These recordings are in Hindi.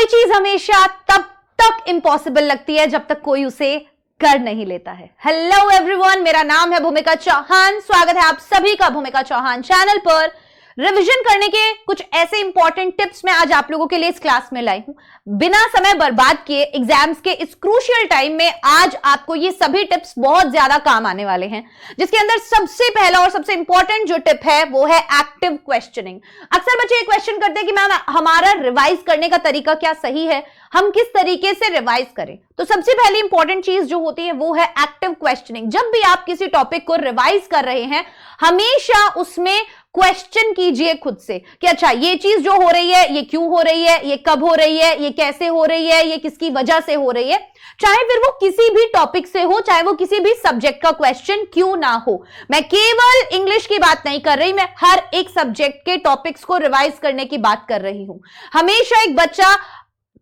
चीज हमेशा तब तक इम्पॉसिबल लगती है जब तक कोई उसे कर नहीं लेता है। हेलो एवरीवन, मेरा नाम है भूमिका चौहान। स्वागत है आप सभी का भूमिका चौहान चैनल पर। रिवीजन करने के कुछ ऐसे इंपॉर्टेंट टिप्स मैं आज आप लोगों के लिए इस क्लास में लाई हूं। बिना समय बर्बाद किए एग्जाम्स के इस क्रूशियल टाइम में आज आपको ये सभी टिप्स बहुत ज्यादा काम आने वाले हैं, जिसके अंदर सबसे पहला और सबसे इंपॉर्टेंट जो टिप है वो है एक्टिव क्वेश्चनिंग। अक्सर बच्चे ये क्वेश्चन करते हैं कि मैम हमारा रिवाइज करने का तरीका क्या सही है, हम किस तरीके से रिवाइज करें। तो सबसे पहली इंपॉर्टेंट चीज जो होती है वो है एक्टिव क्वेश्चनिंग। जब भी आप किसी टॉपिक को रिवाइज कर रहे हैं, हमेशा उसमें क्वेश्चन कीजिए खुद से कि अच्छा ये चीज जो हो रही है ये क्यों हो रही है, ये कब हो रही है, ये कैसे हो रही है, ये किसकी वजह से हो रही है। चाहे फिर वो किसी भी टॉपिक से हो, चाहे वो किसी भी सब्जेक्ट का क्वेश्चन क्यों ना हो। मैं केवल इंग्लिश की बात नहीं कर रही, मैं हर एक सब्जेक्ट के टॉपिक्स को रिवाइज करने की बात कर रही हूं। हमेशा एक बच्चा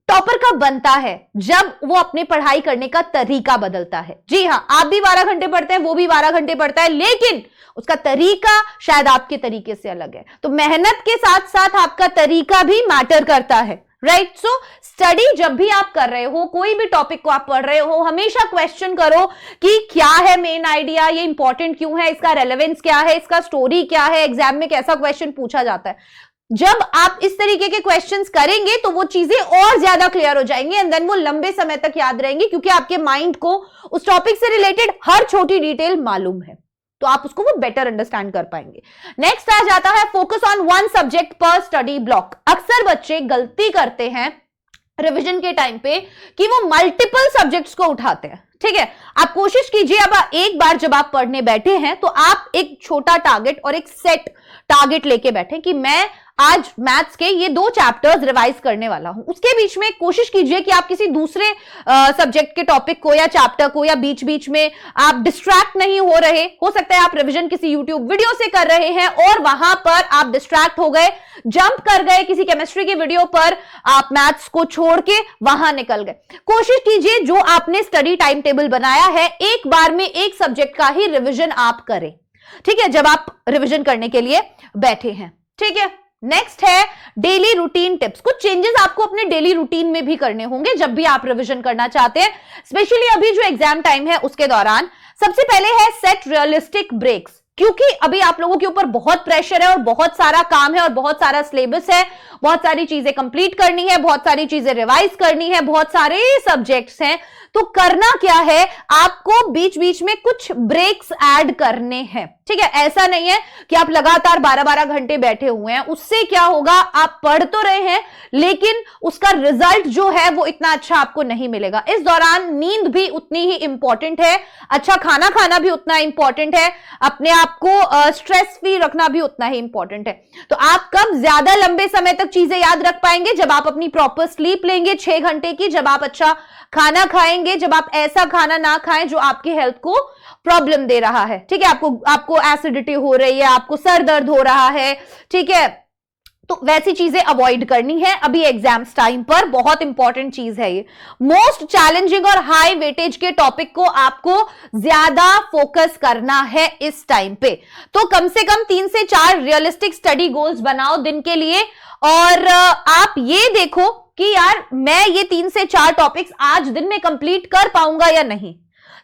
टॉपर कब बनता है? जब वो अपने पढ़ाई करने का तरीका बदलता है। जी हां, आप भी 12 घंटे पढ़ते हैं, वो भी 12 घंटे पढ़ता है, लेकिन उसका तरीका शायद आपके तरीके से अलग है। तो मेहनत के साथ साथ आपका तरीका भी मैटर करता है, राइट। सो स्टडी जब भी आप कर रहे हो, कोई भी टॉपिक को आप पढ़ रहे हो, हमेशा क्वेश्चन करो कि क्या है मेन आइडिया, ये इंपॉर्टेंट क्यों है, इसका रेलेवेंस क्या है, इसका स्टोरी क्या है, एग्जाम में कैसा क्वेश्चन पूछा जाता है। जब आप इस तरीके के क्वेश्चंस करेंगे तो वो चीजें और ज्यादा क्लियर हो जाएंगी एंड देन वो लंबे समय तक याद रहेंगी, क्योंकि आपके माइंड को उस टॉपिक से रिलेटेड हर छोटी डिटेल मालूम है, तो आप उसको वो बेटर अंडरस्टैंड कर पाएंगे। नेक्स्ट आ जाता है फोकस ऑन वन सब्जेक्ट पर स्टडी ब्लॉक। अक्सर बच्चे गलती करते हैं रिवीजन के टाइम पे कि वो मल्टीपल सब्जेक्ट्स को उठाते हैं। ठीक है, आप कोशिश कीजिए अब एक बार जब आप पढ़ने बैठे हैं तो आप एक छोटा टारगेट और एक सेट टारगेट लेके बैठे कि मैं आज मैथ्स के ये 2 चैप्टर्स रिवाइज करने वाला हूं। उसके बीच में कोशिश कीजिए कि आप किसी दूसरे सब्जेक्ट के टॉपिक को या चैप्टर को या बीच बीच में आप डिस्ट्रैक्ट नहीं हो रहे। हो सकता है आप रिवीजन किसी यूट्यूब वीडियो से कर रहे हैं और वहां पर आप डिस्ट्रैक्ट हो गए, जंप कर गए किसी केमिस्ट्री की वीडियो पर, आप मैथ्स को छोड़ के वहां निकल गए। कोशिश कीजिए जो आपने स्टडी टाइम टेबल बनाया है, एक बार में एक सब्जेक्ट का ही रिवीजन आप करें। ठीक है, जब आप रिवीजन करने के लिए बैठे हैं। ठीक है, नेक्स्ट है डेली रूटीन टिप्स। कुछ चेंजेस आपको अपने डेली रूटीन में भी करने होंगे जब भी आप रिवीजन करना चाहते हैं, स्पेशली अभी जो एग्जाम टाइम है उसके दौरान। सबसे पहले है सेट रियलिस्टिक ब्रेक्स, क्योंकि अभी आप लोगों के ऊपर बहुत प्रेशर है और बहुत सारा काम है और बहुत सारा सिलेबस है, बहुत सारी चीजें कंप्लीट करनी है, बहुत सारी चीजें रिवाइज करनी है, बहुत सारे सब्जेक्ट्स हैं। तो करना क्या है, आपको बीच बीच में कुछ ब्रेक्स ऐड करने हैं। ठीक है, ऐसा नहीं है कि आप लगातार 12-12 घंटे बैठे हुए हैं। उससे क्या होगा, आप पढ़ तो रहे हैं लेकिन उसका रिजल्ट जो है वो इतना अच्छा आपको नहीं मिलेगा। इस दौरान नींद भी उतनी ही इंपॉर्टेंट है, अच्छा खाना खाना भी उतना इंपॉर्टेंट है, अपने आप को स्ट्रेस फ्री रखना भी उतना ही इंपॉर्टेंट है। तो आप कब ज्यादा लंबे समय तक चीजें याद रख पाएंगे, जब आप अपनी प्रॉपर स्लीप लेंगे 6 घंटे की, जब आप अच्छा खाना खाएंगे, जब आप ऐसा खाना ना खाएं जो आपकी हेल्थ को प्रॉब्लम दे रहा है। ठीक है, आपको एसिडिटी हो रही है, आपको सर दर्द हो रहा है। ठीक है, तो वैसी चीजें अवॉइड करनी है अभी एग्जाम्स टाइम पर। बहुत इंपॉर्टेंट चीज है ये। मोस्ट चैलेंजिंग और हाई वेटेज के टॉपिक को आपको ज्यादा फोकस करना है इस टाइम पे। तो कम से कम 3 से 4 रियलिस्टिक स्टडी गोल्स बनाओ दिन के लिए, और आप ये देखो कि यार मैं ये 3 से 4 टॉपिक्स आज दिन में कंप्लीट कर पाऊंगा या नहीं।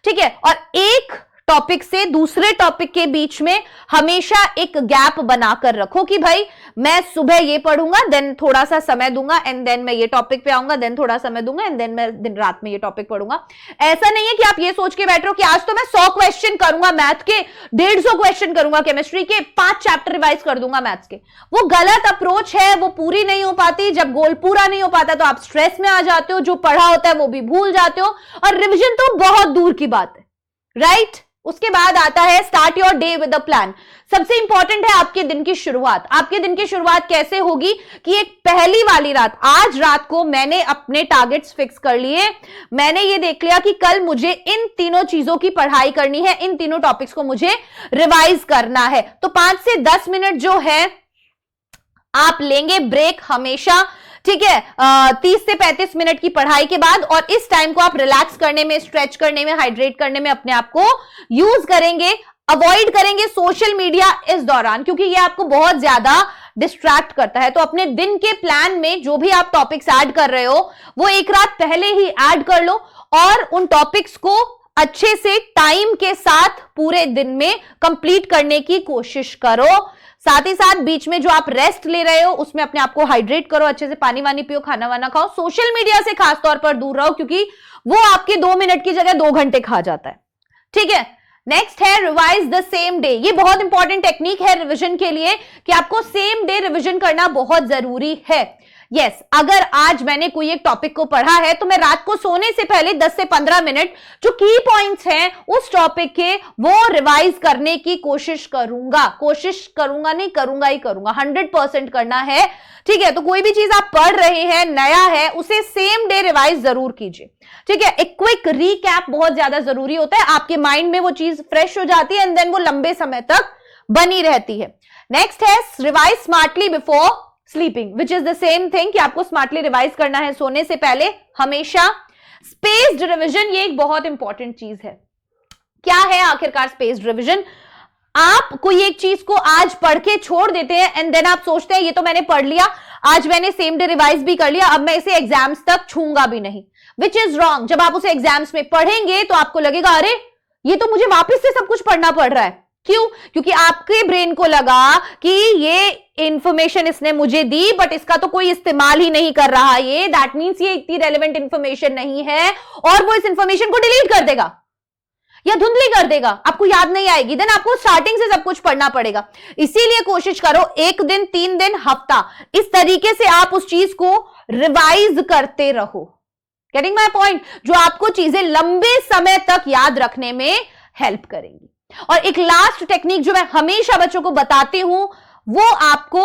ठीक है, और एक टॉपिक से दूसरे टॉपिक के बीच में हमेशा एक गैप बनाकर रखो कि भाई मैं सुबह ये पढ़ूंगा, देन थोड़ा सा समय दूंगा एंड देन मैं ये टॉपिक पे आऊंगा, देन थोड़ा समय दूंगा एंड देन मैं दिन रात में ये टॉपिक पढ़ूंगा। ऐसा नहीं है कि आप ये सोच के बैठ रहे हो कि आज तो मैं 100 क्वेश्चन करूंगा मैथ के, 150 क्वेश्चन करूंगा केमिस्ट्री के, 5 चैप्टर रिवाइज कर दूंगा मैथ्स के। वो गलत अप्रोच है, वो पूरी नहीं हो पाती। जब गोल पूरा नहीं हो पाता तो आप स्ट्रेस में आ जाते हो, जो पढ़ा होता है वो भी भूल जाते हो, और रिविजन तो बहुत दूर की बात है, राइट। उसके बाद आता है start your day with a plan. सबसे इंपॉर्टेंट है आपके दिन की शुरुआत। आपके दिन की शुरुआत कैसे होगी कि एक पहली वाली रात, आज रात को मैंने अपने टारगेट्स फिक्स कर लिए, मैंने ये देख लिया कि कल मुझे इन तीनों चीजों की पढ़ाई करनी है, इन तीनों टॉपिक्स को मुझे रिवाइज करना है। तो 5 से 10 मिनट जो है आप लेंगे ब्रेक हमेशा। ठीक है, 30 से 35 मिनट की पढ़ाई के बाद, और इस टाइम को आप रिलैक्स करने में, स्ट्रेच करने में, हाइड्रेट करने में अपने आप को यूज करेंगे। अवॉइड करेंगे सोशल मीडिया इस दौरान, क्योंकि ये आपको बहुत ज्यादा डिस्ट्रैक्ट करता है। तो अपने दिन के प्लान में जो भी आप टॉपिक्स ऐड कर रहे हो वो एक रात पहले ही ऐड कर लो और उन टॉपिक्स को अच्छे से टाइम के साथ पूरे दिन में कंप्लीट करने की कोशिश करो। साथ ही साथ बीच में जो आप रेस्ट ले रहे हो उसमें अपने आप को हाइड्रेट करो, अच्छे से पानी वानी पियो, खाना वाना खाओ। सोशल मीडिया से खास तौर पर दूर रहो क्योंकि वो आपके 2 मिनट की जगह 2 घंटे खा जाता है। ठीक है, नेक्स्ट है रिवाइज द सेम डे। ये बहुत इंपॉर्टेंट टेक्निक है रिवीजन के लिए कि आपको सेम डे रिवीजन करना बहुत जरूरी है। यस, अगर आज मैंने कोई एक टॉपिक को पढ़ा है तो मैं रात को सोने से पहले 10 से 15 मिनट जो की पॉइंट्स हैं उस टॉपिक के वो रिवाइज करने की कोशिश करूंगा। कोशिश करूंगा नहीं, करूंगा ही करूंगा, 100% करना है। ठीक है, तो कोई भी चीज आप पढ़ रहे हैं, नया है, उसे सेम डे रिवाइज जरूर कीजिए। ठीक है, एक क्विक रीकैप बहुत ज्यादा जरूरी होता है, आपके माइंड में वो चीज फ्रेश हो जाती है एंड देन वो लंबे समय तक बनी रहती है। नेक्स्ट है revise smartly before sleeping, which is the same thing कि आपको स्मार्टली रिवाइज करना है सोने से पहले हमेशा। स्पेस्ड रिवीजन, ये एक बहुत इंपॉर्टेंट चीज है। क्या है आखिरकार स्पेस्ड रिवीजन? आप कोई एक चीज को आज पढ़ के छोड़ देते हैं एंड देन आप सोचते हैं ये तो मैंने पढ़ लिया, आज मैंने सेम डे रिवाइज भी कर लिया, अब मैं इसे एग्जाम्स तक छूंगा भी नहीं, विच इज रॉन्ग। जब आप उसे एग्जाम्स में पढ़ेंगे तो आपको लगेगा अरे ये तो मुझे वापस से सब कुछ पढ़ना पड़ रहा है। क्यों? क्योंकि आपके ब्रेन को लगा कि ये इंफॉर्मेशन इसने मुझे दी बट इसका तो कोई इस्तेमाल ही नहीं कर रहा, ये दैट मीन्स ये इतनी रेलेवेंट इंफॉर्मेशन नहीं है, और वो इस इंफॉर्मेशन को डिलीट कर देगा या धुंधली कर देगा, आपको याद नहीं आएगी। देन आपको स्टार्टिंग से सब कुछ पढ़ना पड़ेगा। इसीलिए कोशिश करो 1 दिन, 3 दिन, हफ्ता, इस तरीके से आप उस चीज को रिवाइज करते रहो। Getting my point? जो आपको चीजें लंबे समय तक याद रखने में हेल्प करेंगी। और एक लास्ट टेक्निक जो मैं हमेशा बच्चों को बताती हूं वो आपको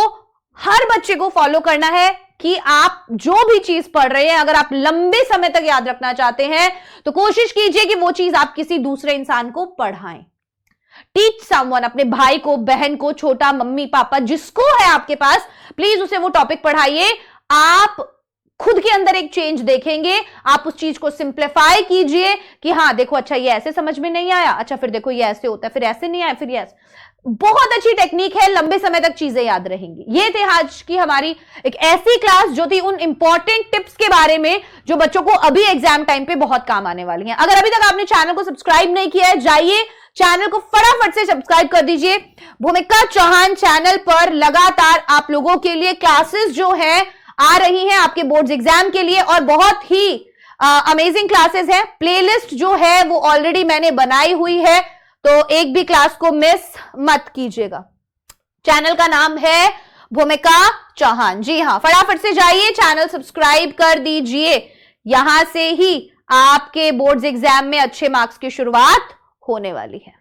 हर बच्चे को फॉलो करना है कि आप जो भी चीज पढ़ रहे हैं अगर आप लंबे समय तक याद रखना चाहते हैं तो कोशिश कीजिए कि वो चीज आप किसी दूसरे इंसान को पढ़ाएं। टीच समवन, अपने भाई को, बहन को, छोटा, मम्मी पापा, जिसको है आपके पास, प्लीज उसे वो टॉपिक पढ़ाइए। आप खुद के अंदर एक चेंज देखेंगे। आप उस चीज को सिंप्लीफाई कीजिए कि हाँ देखो, अच्छा ये ऐसे समझ में नहीं आया, अच्छा फिर देखो ये ऐसे होता है, फिर ऐसे नहीं आया, फिर ये ऐसे। बहुत अच्छी टेक्निक है, लंबे समय तक चीजें याद रहेंगी। ये थे आज की हमारी एक ऐसी क्लास जो थी उन इंपॉर्टेंट टिप्स के बारे में जो बच्चों को अभी एग्जाम टाइम पे बहुत काम आने वाली हैं। अगर अभी तक आपने चैनल को सब्सक्राइब नहीं किया है, जाइए चैनल को फटाफट से सब्सक्राइब कर दीजिए। भूमिका चौहान चैनल पर लगातार आप लोगों के लिए क्लासेस जो है आ रही हैं आपके बोर्ड्स एग्जाम के लिए, और बहुत ही अमेजिंग क्लासेस हैं। प्लेलिस्ट जो है वो ऑलरेडी मैंने बनाई हुई है, तो एक भी क्लास को मिस मत कीजिएगा। चैनल का नाम है भूमिका चौहान। जी हाँ, फटाफट से जाइए, चैनल सब्सक्राइब कर दीजिए। यहां से ही आपके बोर्ड्स एग्जाम में अच्छे मार्क्स की शुरुआत होने वाली है।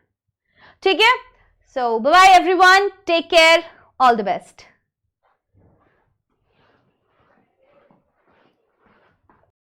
ठीक है, so bye bye everyone, take care, all the best.